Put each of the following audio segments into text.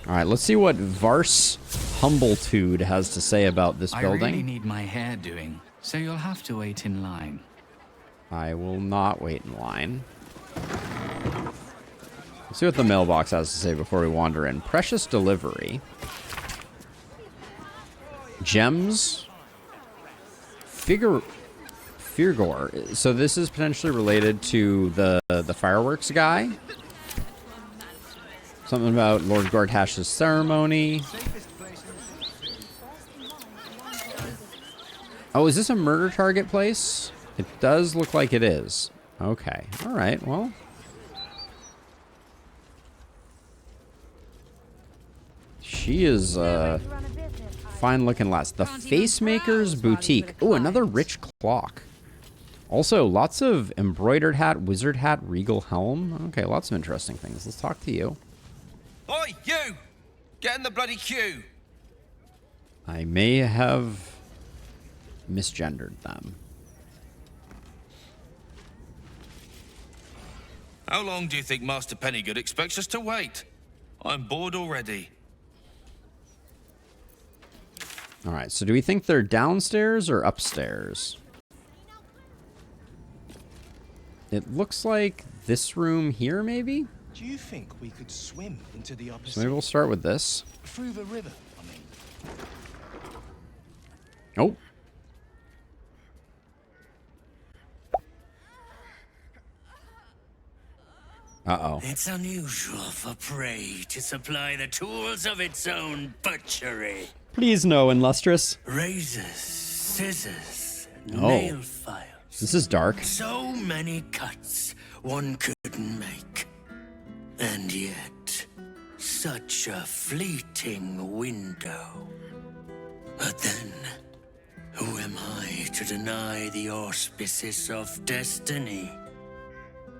Alright, let's see what Vars Humblitude has to say about this building. I really need my hair doing, so you'll have to wait in line. I will not wait in line. Let's see what the mailbox has to say before we wander in. Precious delivery. Gems. Firgor. So this is potentially related to the fireworks guy. Something about Lord Gordhash's ceremony. Oh, is this a murder target place? It does look like it is. Okay. All right. Well. She is fine looking lass. The Facemaker's Boutique. Oh, another rich clock. Also, lots of embroidered hat, wizard hat, regal helm. Okay, lots of interesting things. Let's talk to you. Oi, you! Get in the bloody queue! I may have misgendered them. How long do you think Master Pennygood expects us to wait? I'm bored already. All right, so do we think they're downstairs or upstairs? It looks like this room here, maybe? Do you think we could swim into the opposite? So maybe we'll start with this. Through the river, I mean. Oh. Uh-oh. It's unusual for prey to supply the tools of its own butchery. Please no, Illustrious. Razors, scissors, Oh. nail files. This is dark. So many cuts one couldn't make. And yet, such a fleeting window. But then, who am I to deny the auspices of destiny?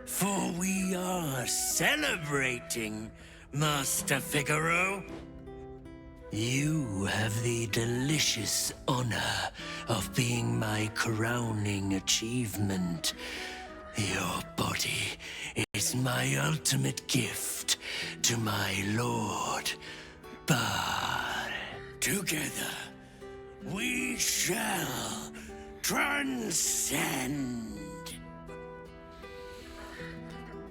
For we are celebrating, Master Figaro. You have the delicious honor of being my crowning achievement. Your body is my ultimate gift to my lord. But together, we shall transcend.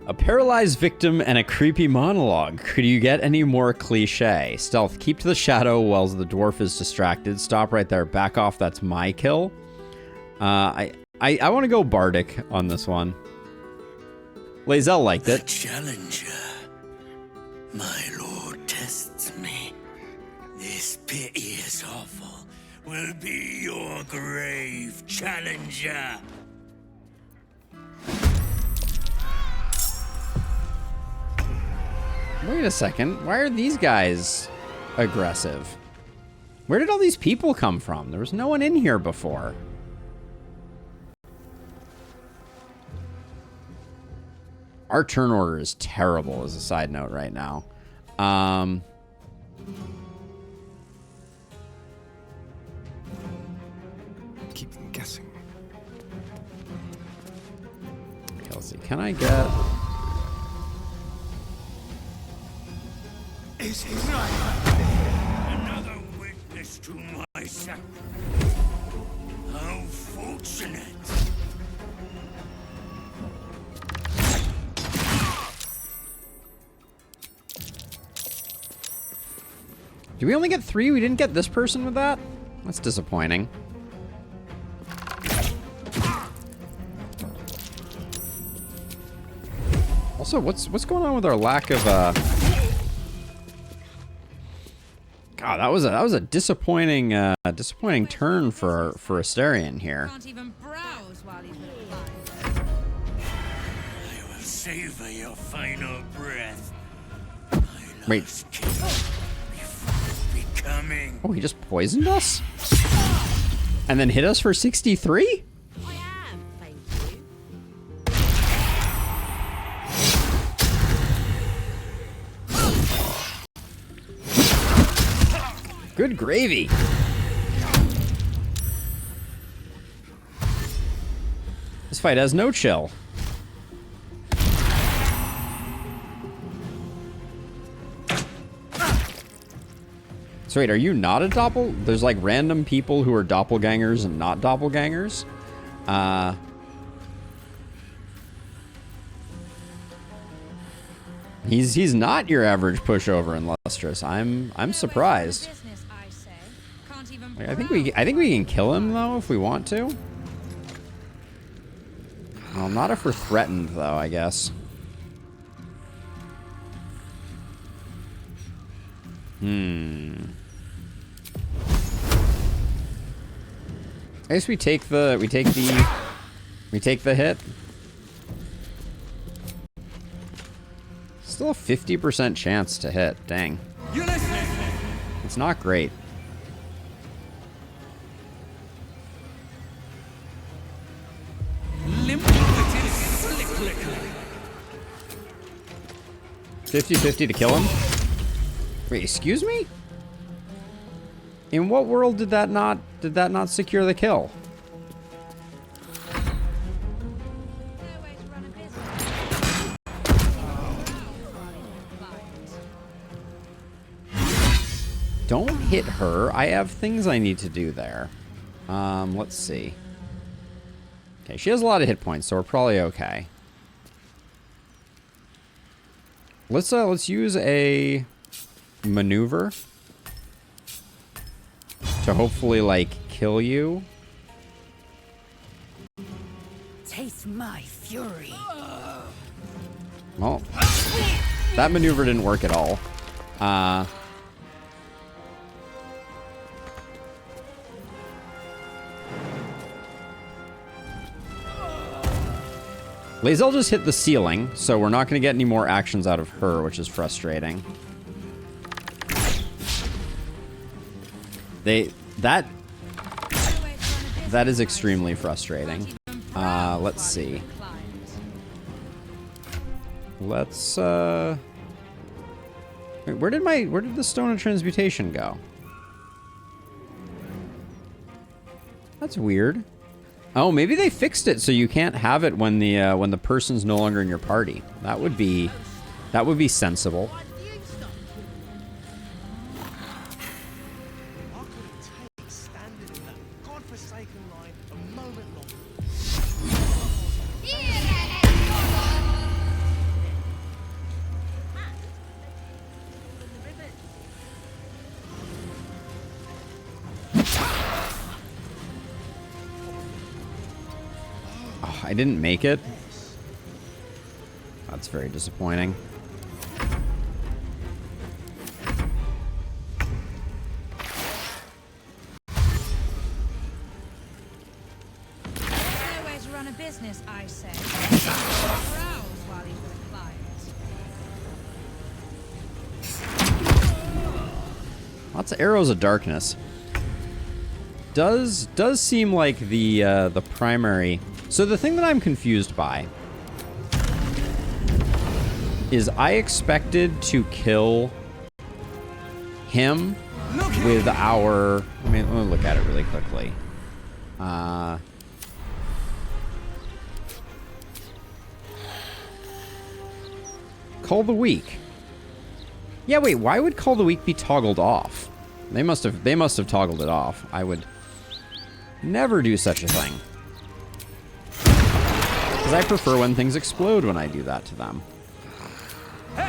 A paralyzed victim and a creepy monologue. Could you get any more cliche? Stealth, keep to the shadow while the dwarf is distracted. Stop right there. Back off. That's my kill. I want to go bardic on this one. Lae'zel liked it. A challenger. My lord tests me. This piteous hovel will be your grave, challenger. Wait a second. Why are these guys aggressive? Where did all these people come from? There was no one in here before. Our turn order is terrible as a side note right now. Keep them guessing. Okay, let's see. Can I get... Another witness to my sacrifice. How fortunate. Do we only get 3? We didn't get this person with that? That's disappointing. Also, what's going on with our lack of God, that was a disappointing disappointing turn for Asterion here. Can't even browse while he's alive. I will savor your final breath. Wait. Before becoming. Oh, he just poisoned us? And then hit us for 63? I am, thank you. Good gravy. This fight has no chill. So wait, are you not a There's like random people who are doppelgangers and not doppelgangers? He's not your average pushover in Lustrous. I'm surprised. Like, I think we can kill him though if we want to. Well, not if we're threatened though, I guess. I guess we take the hit. Still a 50% chance to hit. Dang. It's not great. Limp-witted slick-licker. 50-50 to kill him? Wait, excuse me? In what world did that not secure the kill? Don't hit her. I have things I need to do there. Let's see. Okay, she has a lot of hit points, so we're probably okay. Let's use a maneuver to hopefully like kill you. Taste my fury. Well, that maneuver didn't work at all. Lae'zel just hit the ceiling, so we're not going to get any more actions out of her, which is frustrating. That is extremely frustrating. Let's see. Let's wait, where did the Stone of Transmutation go? That's weird. Oh, maybe they fixed it so you can't have it when the person's no longer in your party. That would be sensible. I couldn't take standing in that godforsaken line a moment longer. Oh, I didn't make it. That's very disappointing. Nowhere to run a business, I say. Browse while he's with clients. Lots of arrows of darkness. Does seem like the primary. So the thing that I'm confused by is I expected to kill him with our. Let me look at it really quickly. Call the Weak. Yeah, wait. Why would Call the Weak be toggled off? They must have toggled it off. I would never do such a thing. Because I prefer when things explode when I do that to them. We'd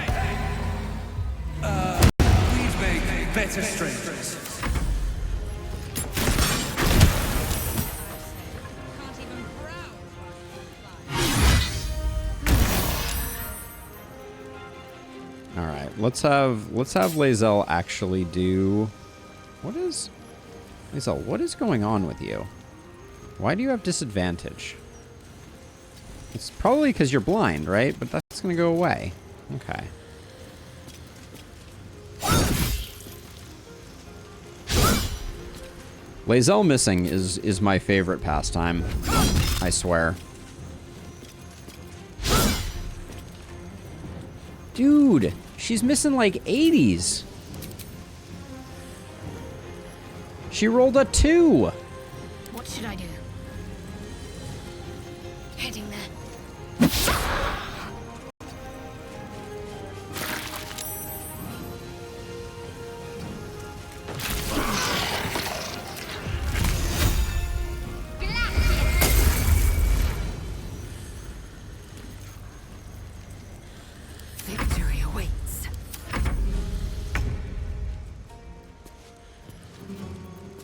make better strangers. Can't even browse while he's with clients. All right, let's have Lae'zel actually do. What is Lae'zel? What is going on with you? Why do you have disadvantage? It's probably because you're blind, right? But that's gonna go away. Okay. Lae'zel missing is my favorite pastime. I swear. Dude, she's missing like 80s. She rolled a 2. What should I do? Heading there.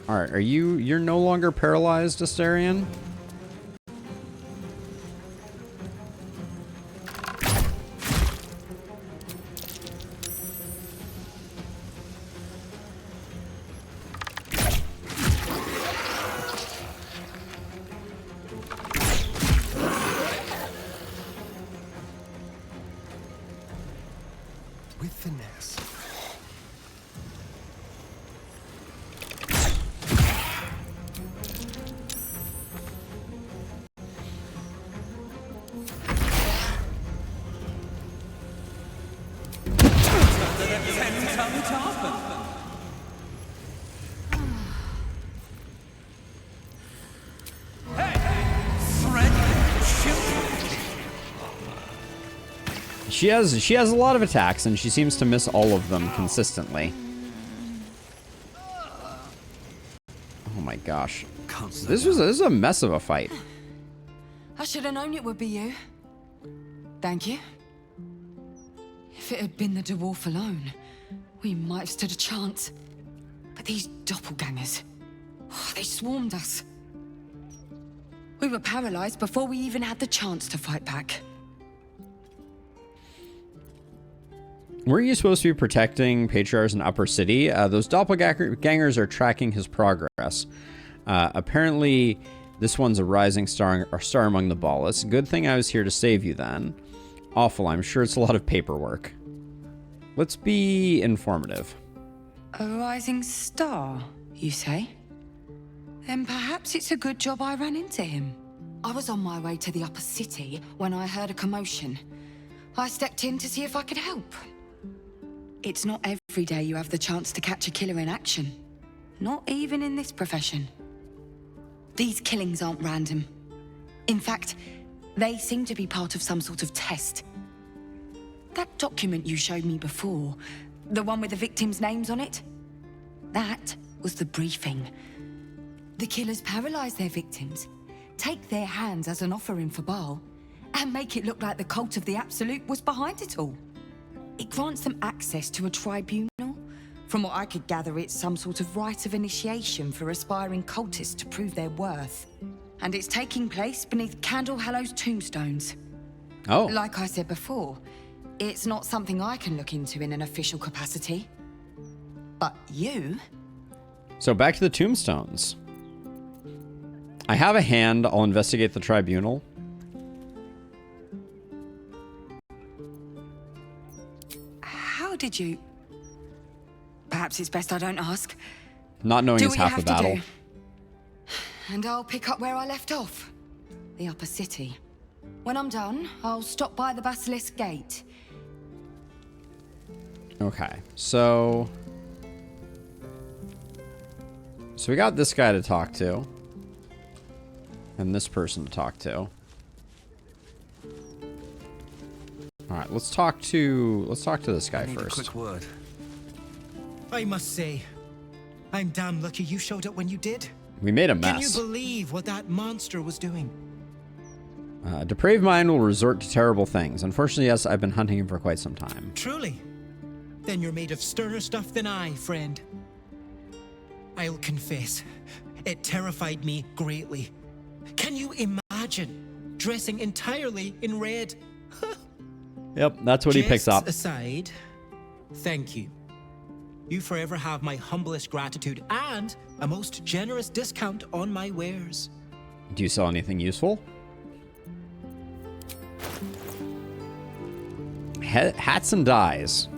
Alright, you're no longer paralyzed, Astarion? With finesse. She has a lot of attacks, and she seems to miss all of them consistently. Oh my gosh. This is a mess of a fight. I should have known it would be you. Thank you. If it had been the dwarf alone, we might have stood a chance. But these doppelgangers, they swarmed us. We were paralyzed before we even had the chance to fight back. Weren't you supposed to be protecting Patriarchs in Upper City? Those doppelgangers are tracking his progress. Apparently, this one's a rising star among the Ballists. Good thing I was here to save you then. Awful, I'm sure it's a lot of paperwork. Let's be informative. A rising star, you say? Then perhaps it's a good job I ran into him. I was on my way to the Upper City when I heard a commotion. I stepped in to see if I could help. It's not every day you have the chance to catch a killer in action. Not even in this profession. These killings aren't random. In fact, they seem to be part of some sort of test. That document you showed me before, the one with the victims' names on it, that was the briefing. The killers paralyze their victims, take their hands as an offering for Baal, and make it look like the cult of the Absolute was behind it all. It grants them access to a tribunal. From what I could gather, it's some sort of rite of initiation for aspiring cultists to prove their worth. And it's taking place beneath Candle Hallow's tombstones. Oh. Like I said before, it's not something I can look into in an official capacity. But you? So back to the tombstones. I have a hand. I'll investigate the tribunal. How did you... Perhaps it's best I don't ask. Not knowing Do is what half you the have to battle. do. And I'll pick up where I left off. The Upper City. When I'm done, I'll stop by the Basilisk Gate. Okay, so we got this guy to talk to. And this person to talk to. Alright, let's talk to this guy Need a first. quick word. I must say, I'm damn lucky you showed up when you did. We made a Can you mess. believe what that monster was doing? A depraved mind will resort to terrible things. Unfortunately, yes, I've been hunting him for quite some time. Truly? Then you're made of sterner stuff than I, friend. I'll confess, it terrified me greatly. Can you imagine dressing entirely in red? Yep, that's what he picks up. Jests aside, thank you. You forever have my humblest gratitude and a most generous discount on my wares. Do you sell anything useful? Hats and dyes.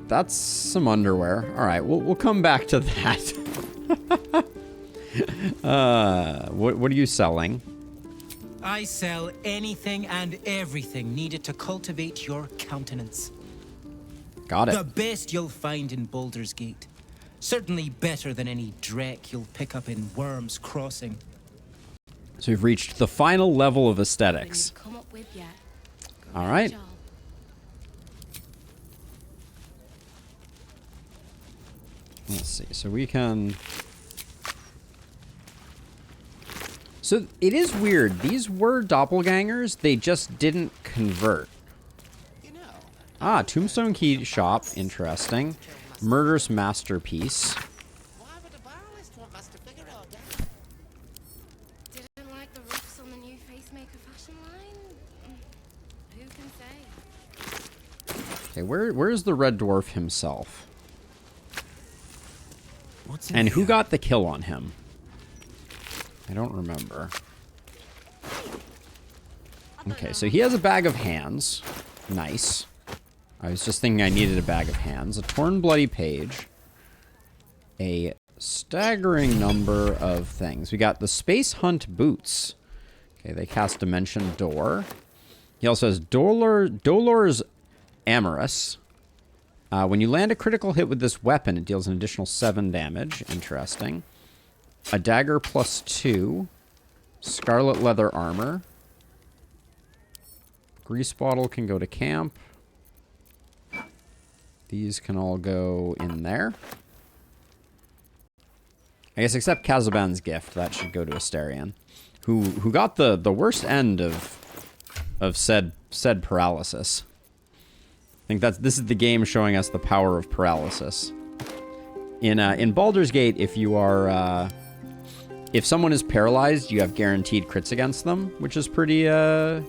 That's some underwear. All right, we'll come back to that. What are you selling? I sell anything and everything needed to cultivate your countenance. Got it. The best you'll find in Baldur's Gate. Certainly better than any dreck you'll pick up in Worm's Crossing. So we've reached the final level of aesthetics. Come up with yet. All right. Let's see. So we can... So it is weird. These were doppelgangers. They just didn't convert. Ah, Tombstone Key Shop. Interesting. Murderous Masterpiece. Didn't like the roofs on the new Facemaker fashion line? Who can say? Okay, where is the Red Dwarf himself? And who got the kill on him? I don't remember. Okay, so he has a bag of hands. Nice. I was just thinking I needed a bag of hands. A torn bloody page. A staggering number of things. We got the Space Hunt boots. Okay, they cast Dimension Door. He also has Dolor's Amorous. When you land a critical hit with this weapon, it deals an additional 7 damage. Interesting. A dagger +2. Scarlet leather armor. Grease bottle can go to camp. These can all go in there. I guess except Kazaban's gift. That should go to Asterion. Who got the worst end of said paralysis. I think this is the game showing us the power of paralysis. In Baldur's Gate, if you are if someone is paralyzed, you have guaranteed crits against them, which is pretty Oh.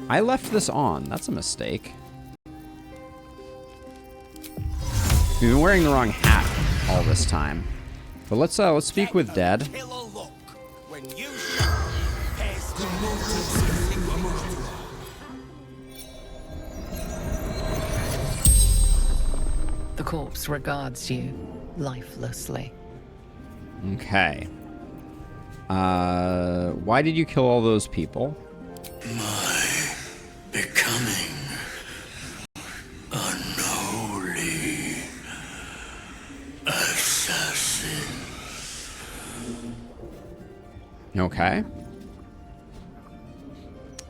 I left this on. That's a mistake. We've been wearing the wrong hat all this time. But let's speak with Dead. The corpse regards you lifelessly. Okay. Why did you kill all those people? My becoming unholy assassin. Okay.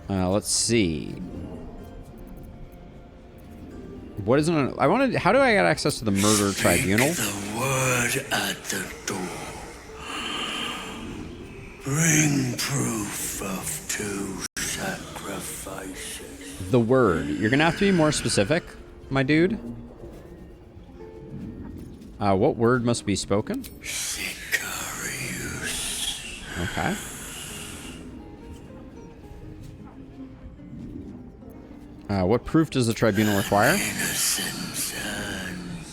Let's see. What is it? How do I get access to the murder tribunal? The word at the door. Bring proof of 2 sacrifices. The word. You're gonna have to be more specific, my dude. What word must be spoken? Sicarius. Okay. What proof does the tribunal require? Innocence and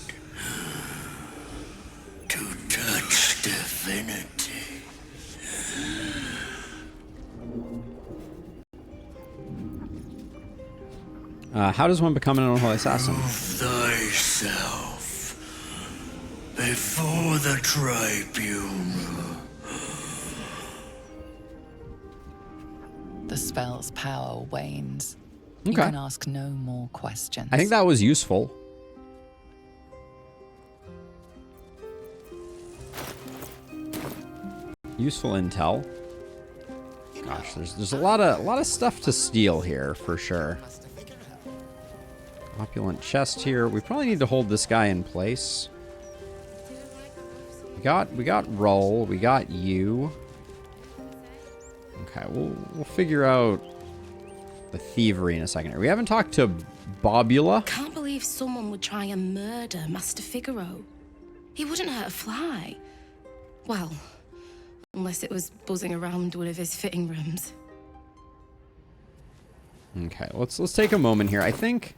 to touch divinity. How does one become an unholy assassin? Prove thyself before the tribunal. The spell's power wanes. Okay. You can ask no more questions. I think that was useful. Useful intel. Gosh, there's a lot of stuff to steal here for sure. Opulent chest here. We probably need to hold this guy in place. We got Rull. We got you. Okay, we'll figure out the thievery in a second. We haven't talked to Bobula. Can't believe someone would try and murder Master Figaro. He wouldn't hurt a fly. Well, unless it was buzzing around one of his fitting rooms. Okay, let's take a moment here. I think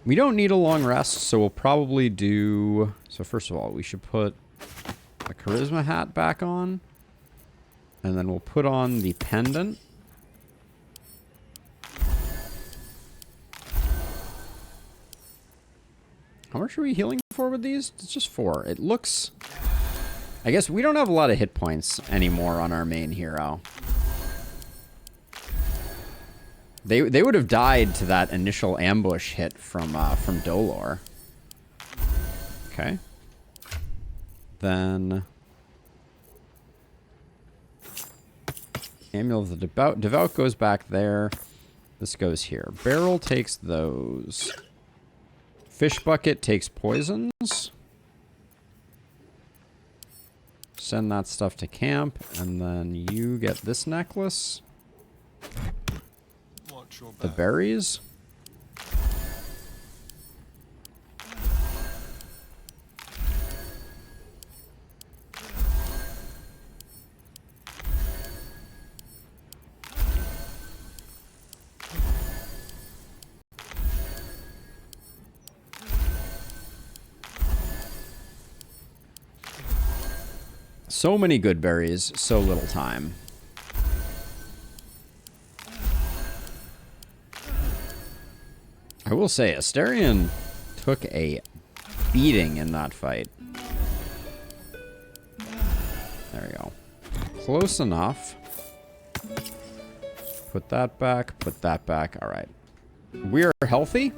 we don't need a long rest, so we'll probably do... So first of all, we should put the charisma hat back on. And then we'll put on the pendant. How much are we healing for with these? It's just 4. It looks... I guess we don't have a lot of hit points anymore on our main hero. They would have died to that initial ambush hit from Dolor. Okay. Then... Amulet of the Devout goes back there. This goes here. Barrel takes those. Fish bucket takes poisons. send that stuff to camp, and then you get this necklace. The berries. So many good berries, so little time. I will say, Asterion took a beating in that fight. There we go. Close enough. Put that back, put that back. All right. We're healthy.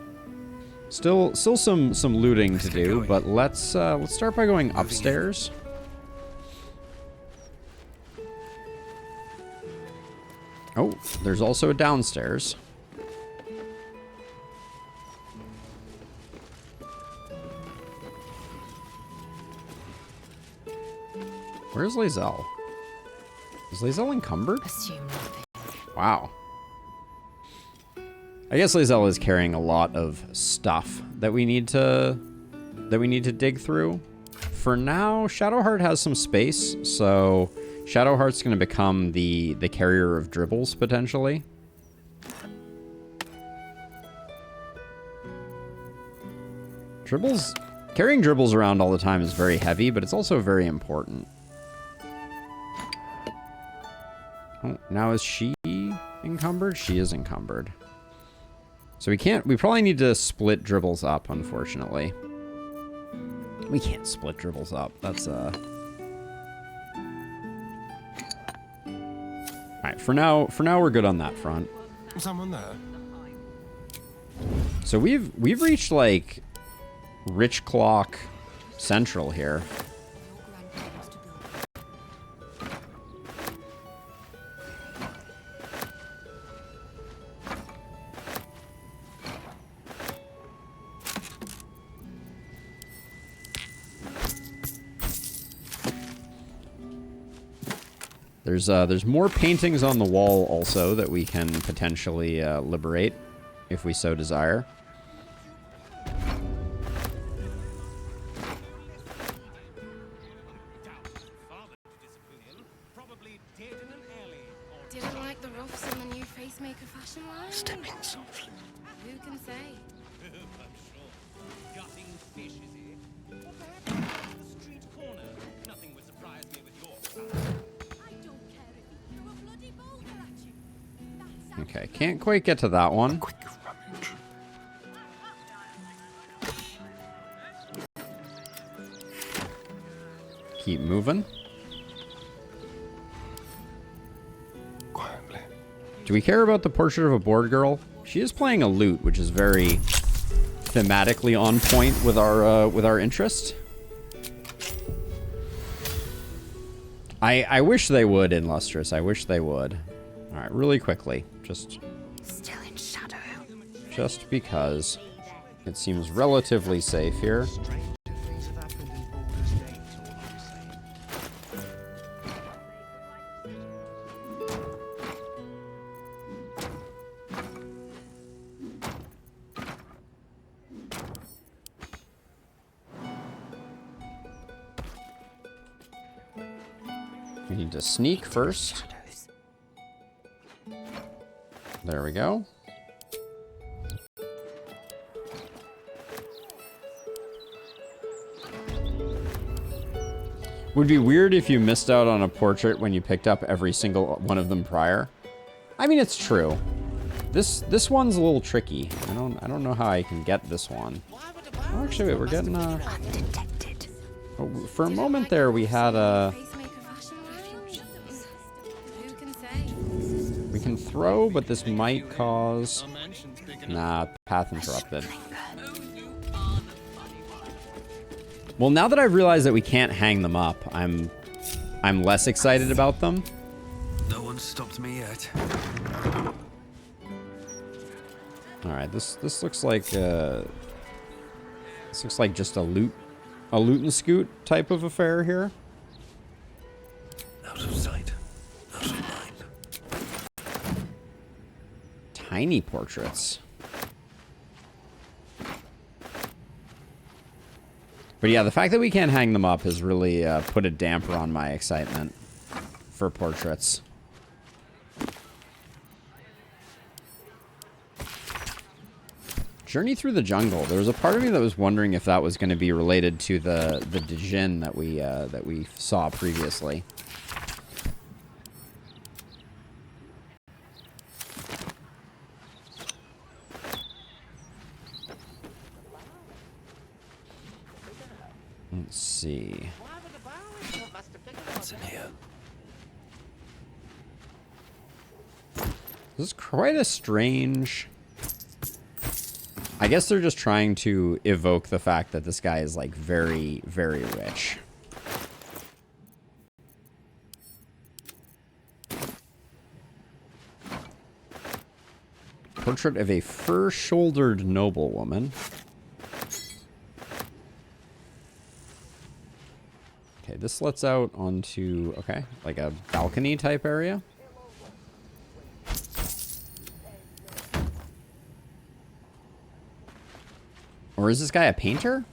Still some looting to do, but let's start by going upstairs. Oh, there's also a downstairs. Where's Lae'zel? Is Lae'zel encumbered? Assume nothing. Wow. I guess Lae'zel is carrying a lot of stuff that we need to dig through. For now, Shadowheart has some space, so Shadowheart's going to become the carrier of dribbles, potentially. Carrying dribbles around all the time is very heavy, but it's also very important. Oh, now is she encumbered? She is encumbered. So we probably need to split dribbles up, unfortunately. We can't split dribbles up. That's Alright, for now we're good on that front. Someone there. So we've reached like Rich Clock Central here. There's more paintings on the wall also that we can potentially liberate if we so desire. Didn't like the ruffs in the new facemaker fashion line? Stepping softly. Who can say? Gutting fish, is he? Or perhaps the street corner. Nothing would surprise me with your style. Okay, can't quite get to that one. Quick rummage. Keep moving. Quietly. Do we care about the portrait of a bored girl? She is playing a lute, which is very thematically on point with our interest. I wish they would in Lustrous. I wish they would. All right, really quickly, just Still in shadow. just because it seems relatively safe here. We need to sneak first. There we go. Would be weird if you missed out on a portrait when you picked up every single one of them prior. I mean, it's true. This one's a little tricky. I don't know how I can get this one. Oh, actually, wait, we're getting Undetected. oh, for a moment there we had a. Facemaker fashion line? Who can say? We can throw, but this might cause. Nah, path interrupted. Well, now that I've realized that we can't hang them up, I'm less excited about them. No one stopped me yet. All right, this looks like just a loot and scoot type of affair here. Out of sight, out of mind. Tiny portraits. But yeah, the fact that we can't hang them up has really put a damper on my excitement for portraits. Journey through the jungle. There was a part of me that was wondering if that was going to be related to the Djinn that we saw previously. Let's see. What's in here? This is quite a strange... I guess they're just trying to evoke the fact that this guy is, like, very, very rich. Portrait of a fur-shouldered noblewoman. Okay, this lets out onto, okay, like a balcony type area. Or is this guy a painter?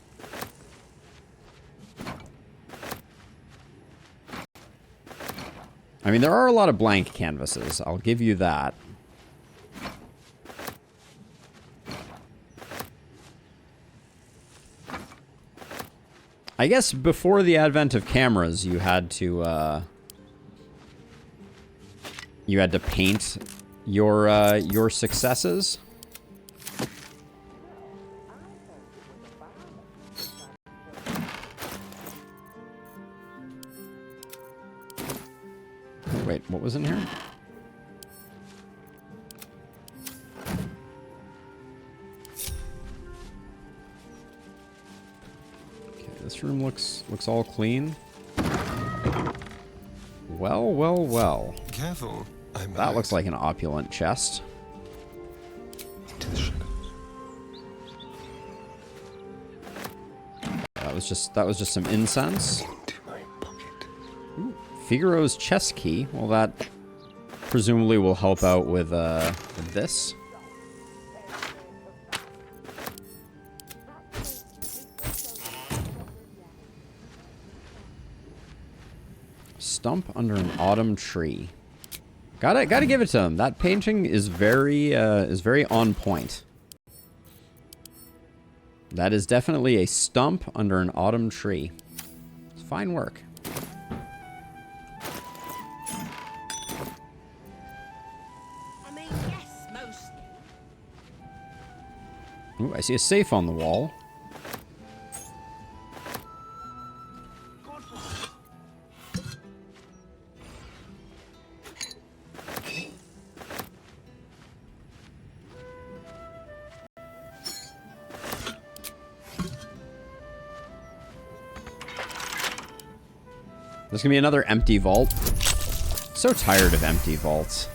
I mean, there are a lot of blank canvases. I'll give you that. I guess before the advent of cameras, you had to paint your successes. Wait, what was in here? Okay, this room looks all clean. Well, well, well. Careful. That looks like an opulent chest. Into the shadows. That was just some incense. Into my pocket. Ooh, Figaro's chest key. Well, that presumably will help out with this. Stump under an autumn tree. Gotta give it to him. That painting is very on point. That is definitely a stump under an autumn tree. It's fine work. I mean, yes, mostly. Ooh, I see a safe on the wall. There's gonna be another empty vault. So tired of empty vaults.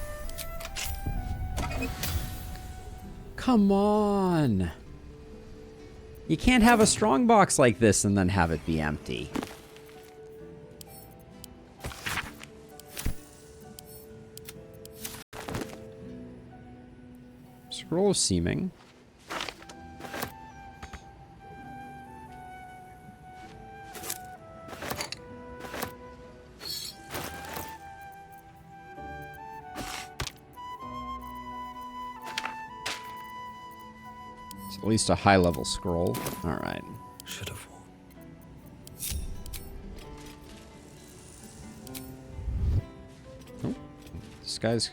Come on. You can't have a strong box like this and then have it be empty. Scroll of Seeming. At least a high-level scroll. All right. Should have. Oh, this guy's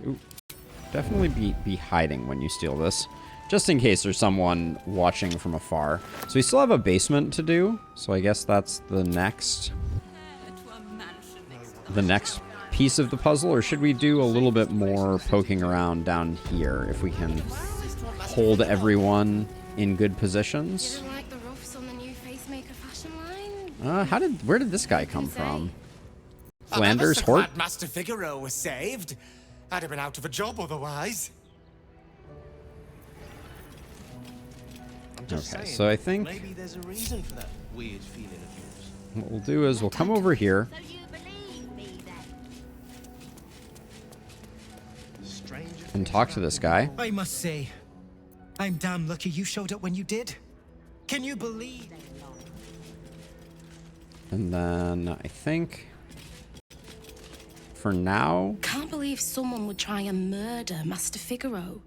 definitely be hiding when you steal this, just in case there's someone watching from afar. So we still have a basement to do. So I guess that's the next piece of the puzzle, or should we do a little bit more poking around down here if we can hold everyone in good positions? You don't like the ruffs on the new facemaker fashion line? Where did this guy come from? Flanders Hort? Glad Master Figaro was saved. I'd have been out of a job otherwise. Okay, so I think Maybe there's a reason for that weird feeling of yours. what we'll do is we'll come over here. So you believe me then? and talk to this guy. I must say, I'm damn lucky you showed up when you did. Can you believe? And then I think for now, Can't believe someone would try and murder Master Figaro.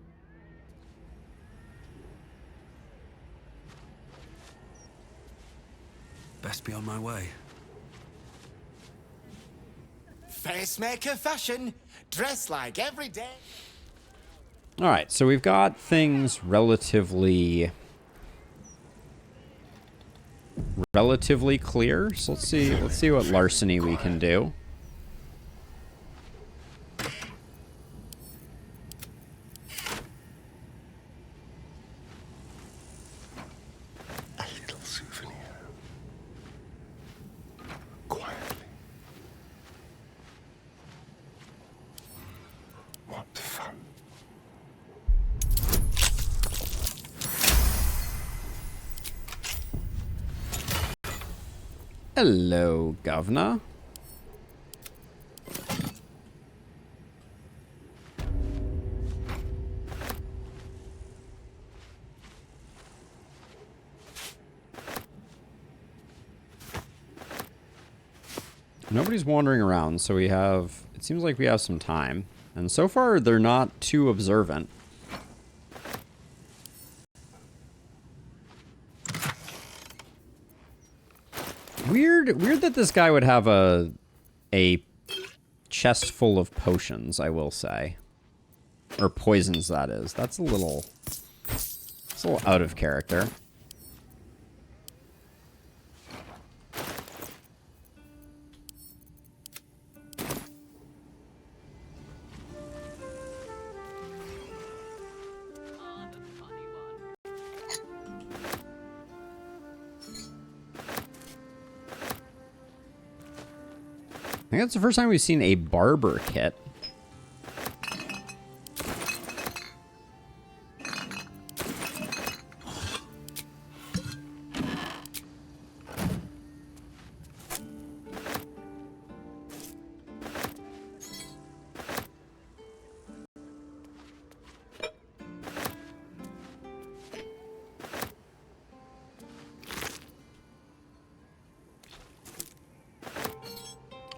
Best be on my way. Facemaker fashion. Dress like every day. all right, so we've got things relatively clear. So let's see what larceny we can do. A little souvenir. Quietly. What fun. Hello, Governor. Nobody's wandering around, so we have... It seems like we have some time. And so far, they're not too observant. Weird that this guy would have a chest full of potions, I will say. Or poisons, that is. That's a little out of character. I think that's the first time we've seen a barber kit.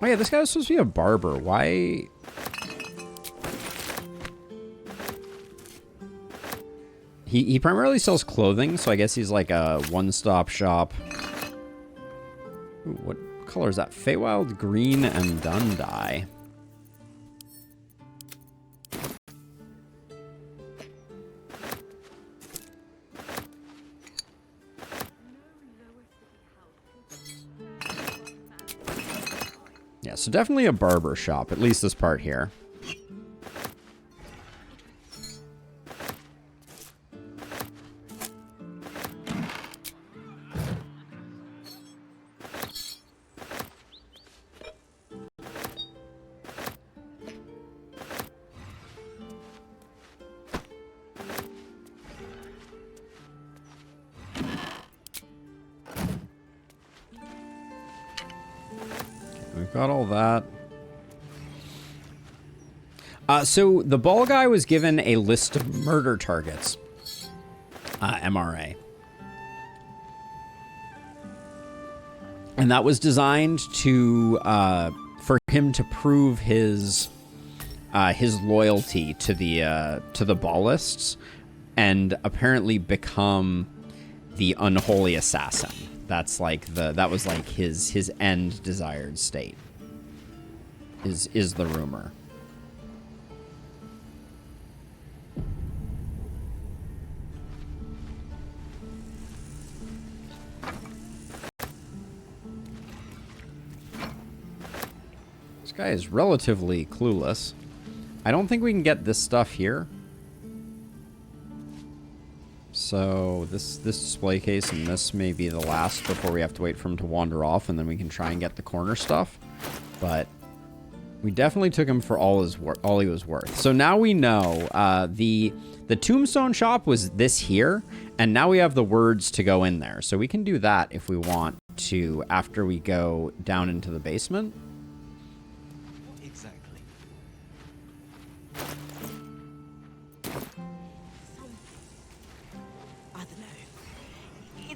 Oh yeah, this guy was supposed to be a barber. Why? He primarily sells clothing, so I guess he's like a one-stop shop. Ooh, what color is that? Feywild Green and Dundee. Yeah, so definitely a barber shop, at least this part here. We've got all that. So the ball guy was given a list of murder targets. MRA. And that was designed to for him to prove his loyalty to the ballists and apparently become the unholy assassin. That's like that was like his end desired state. Is the rumor. This guy is relatively clueless. I don't think we can get this stuff here. So this display case and this may be the last before we have to wait for him to wander off, and then we can try and get the corner stuff. But we definitely took him for all he was worth. So now we know the tombstone shop was this here, and now we have the words to go in there. So we can do that if we want to after we go down into the basement. Exactly.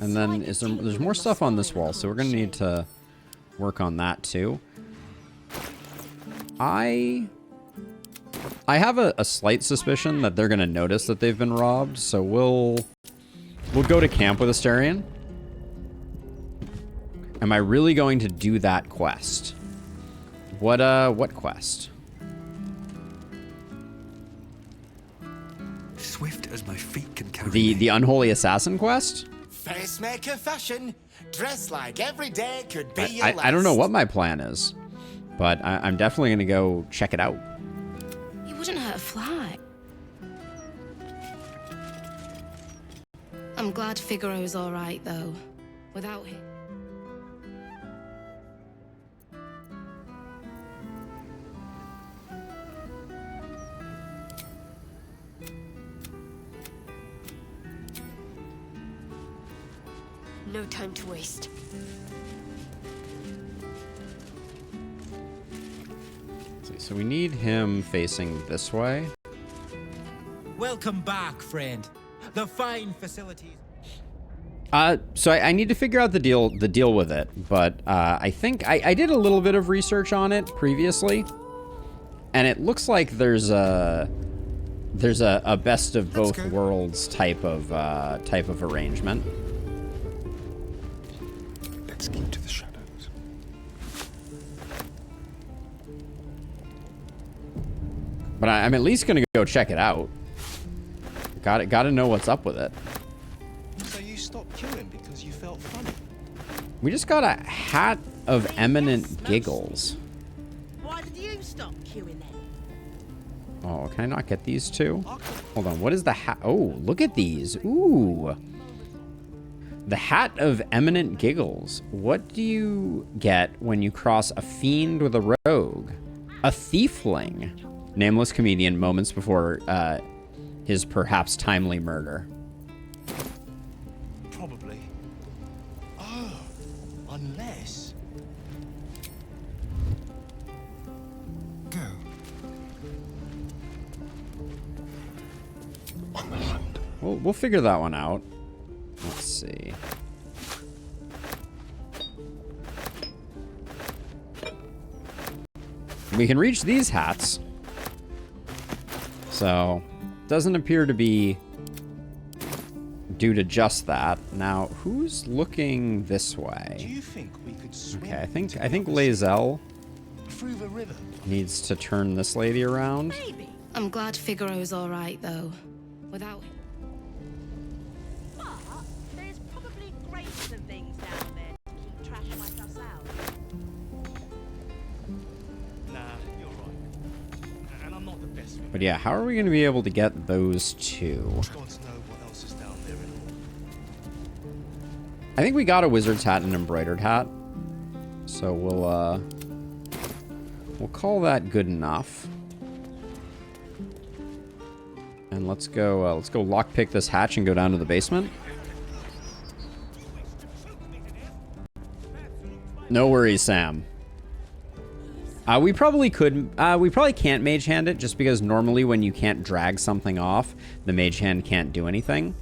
And then there's more stuff on this wall, so we're gonna need to work on that too. I have a slight suspicion that they're gonna notice that they've been robbed, so we'll go to camp with Astarion. Am I really going to do that quest? What quest? Swift as my feet can carry me. The Unholy Assassin quest? Facemaker fashion. Dress like every day could be your last. I don't know what my plan is, but I'm definitely gonna go check it out. He wouldn't hurt a fly. I'm glad Figaro's all right, though. Without him. No time to waste. So we need him facing this way. Welcome back, friend. The fine facilities. So I need to figure out the deal with it, but I think I did a little bit of research on it previously, and it looks like there's a best of both worlds type of arrangement. Let's keep to the shadows. But I'm at least gonna go check it out. Gotta know what's up with it. So you stopped queuing because you felt funny? We just got a hat of eminent giggles. Why did you stop queuing then? Oh, can I not get these two? Hold on, what is the hat? Oh, look at these. Ooh. The hat of eminent giggles. What do you get when you cross a fiend with a rogue? A thiefling. Nameless comedian moments before his perhaps timely murder. Probably. Oh, unless... Go. On the hunt. We'll figure that one out. Let's see. We can reach these hats. So, doesn't appear to be due to just that. Now, who's looking this way? Do you think we could swim? Okay, I think Lae'zel through the river needs to turn this lady around. Maybe. I'm glad Figaro's all right, though. Without him. But there's probably graves and things down there to keep trash like us out. Nah, you're right. And I'm not the best. But yeah, how are we going to be able to get those two? God knows what else is down there and all. I think we got a wizard's hat and an embroidered hat. So we'll call that good enough. And let's go lockpick this hatch and go down to the basement. No worries, Sam. We probably can't mage hand it just because normally when you can't drag something off, the mage hand can't do anything.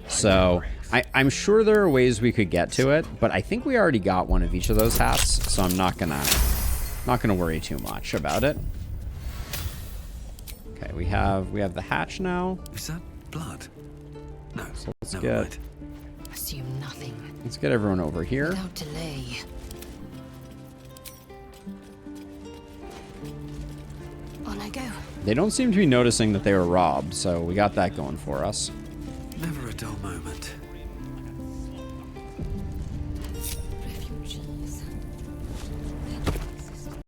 So I'm sure there are ways we could get to it, but I think we already got one of each of those hats, so I'm not gonna worry too much about it. Okay, we have the hatch now. Is that blood? No. So let's never get mind. Assume nothing. let's get everyone over here. Without delay. On I go. They don't seem to be noticing that they were robbed, so we got that going for us. Never a dull moment.